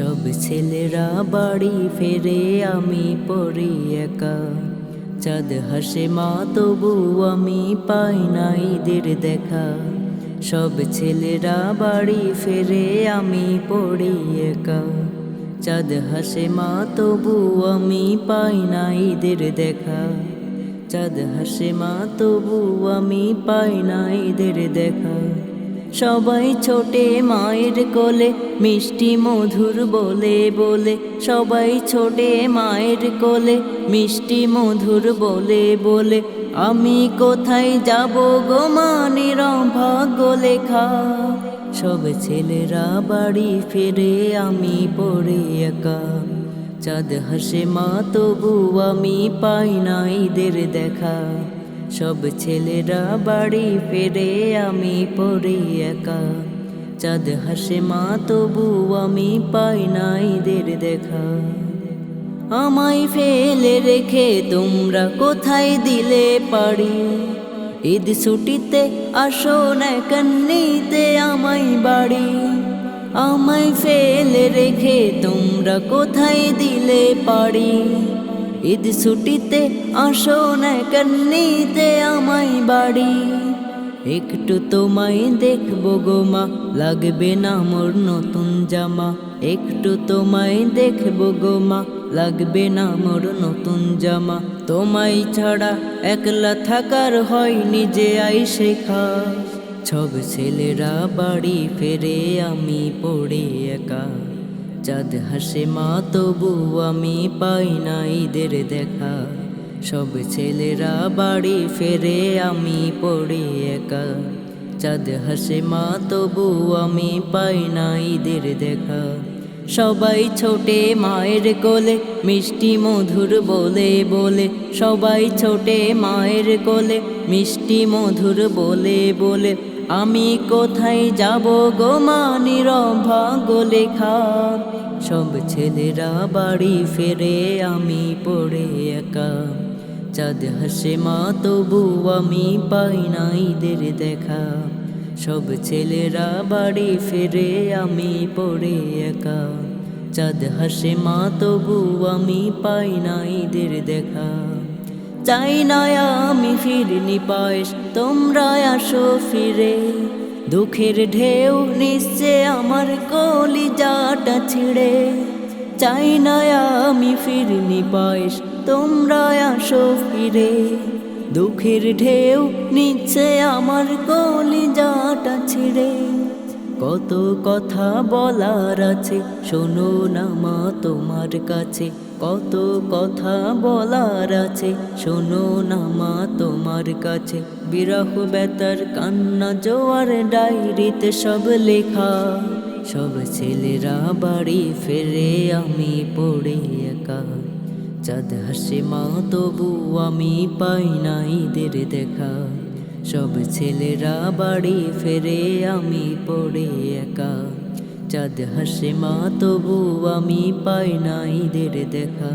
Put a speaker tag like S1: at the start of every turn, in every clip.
S1: সব ছেলেরা বাড়ি ফেরে, আমি পড়ি একা। চাঁদ হাসে মা তবু আমি পাই না ঈদের দেখা। সব ছেলেরা বাড়ি ফেরে, আমি পড়ি একা। চাঁদ হাসে মা তবু আমি পাই না ঈদের দেখা। চাঁদ হাসে মা তবু আমি পাই না ঈদের দেখা। সবাই ছোটে মায়ের কোলে, মিষ্টি মধুর বলে বলে। সবাই ছোটে মায়ের কোলে, মিষ্টি মধুর বলে বলে। আমি কোথায় যাব গো মা, নিরভাগ্য লেখা। সব ছেলেরা বাড়ি ফেরে, আমি পড়ে একা। চাঁদ হাসে মা তবু আমি পাই না ঈদের দেখা। সব ছেলেরা বাড়ি ফেরে, আমি পড়ি একা। চাঁদ হাসে মা তবু আমি পাই না ঈদের দেখা। আমায় ফেলে রেখে তোমরা কোথায় দিলে পারি, ঈদ ছুটিতে আসো না কান্নিতে আমায় বাড়ি। আমায় ফেলে রেখে তোমরা কোথায় দিলে পারি, ঈদ ছুটিতে আসো না কান্নিতে আমায় বাড়ি। একটু তোমায় দেখবো গো মা, লাগবে না মোর নতুন জামা। একটু তোমায় দেখবো গো মা, লাগবে না মোর নতুন জামা। তোমায় ছাড়া একলা থাকার হয় নিজে আই শেখা। সব ছেলেরা বাড়ি ফেরে, আমি পড়ে একা। চাঁদ হাসে মা তবু আমি পাই না ঈদের দেখা। সব ছেলেরা বাড়ি ফেরে, আমি পড়ে একা। চাঁদ হাসে মা তবু আমি পাই না ঈদের দেখা। সবাই ছোটে মায়ের কোলে, মিষ্টি মধুর বলে বলে। সবাই ছোটে মায়ের কোলে, মিষ্টি মধুর বলে বলে। আমি কোথায় যাব গো মা, নিরভাগ্য লেখা। সব ছেলেরা বাড়ি ফেরে, আমি পড়ে একা। চাঁদ হাসে মা তবু আমি পাই না ঈদের দেখা। সব ছেলেরা বাড়ি ফেরে, আমি পড়ে একা। চাঁদ হাসে মা তবু আমি পাই না ঈদের দেখা। চাই না আমি ফিরনি পায়েস, তোমরা আসো ফিরে। দুঃখের ঢেউ নিচ্ছে আমার কলিজাটা ছিঁড়ে। চাই না আমি ফিরনি পায়েস, তোমরা আসো ফিরে। দুঃখের ঢেউ নিচ্ছে আমার কলিজাটা ছিঁড়ে। কত কথা বলার আছে, শোনো না মা তোমার কাছে। কত কথা বলার আছে, শোনো না মা তোমার কাছে। বিরহ বেতার কান্না জোয়ার ডায়েরিতে সব লেখা। সব ছেলেরা বাড়ি ফেরে, আমি পড়ে একা। চাঁদ হাসে মা তবু আমি পাই না ঈদের দেখা। সব ছেলেরা বাড়ি ফেরে, আমি পড়ে একা। চাঁদ হাসে মা তবু আমি পাই না ঈদের দেখা।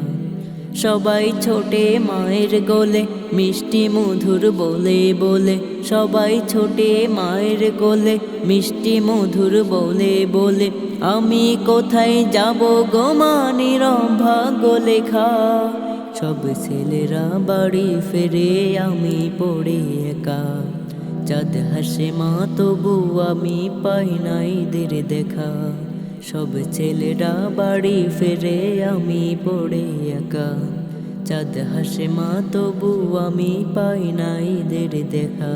S1: সবাই ছোটে মায়ের কোলে, মিষ্টি মধুর বলে বলে। সবাই ছোটে মায়ের কোলে, মিষ্টি মধুর বলে বলে। আমি কোথায় যাব গো মা, নিরভাগ্য লেখা। সব ছেলেরা বাড়ি ফেরে, আমি পড়ে একা। চাঁদ হাসে মা তবু আমি পাই না ঈদের দেখা। সব ছেলেরা বাড়ি ফেরে, আমি পড়ে একা। চাঁদ হাসে মা তবু আমি পাই না ঈদের দেখা।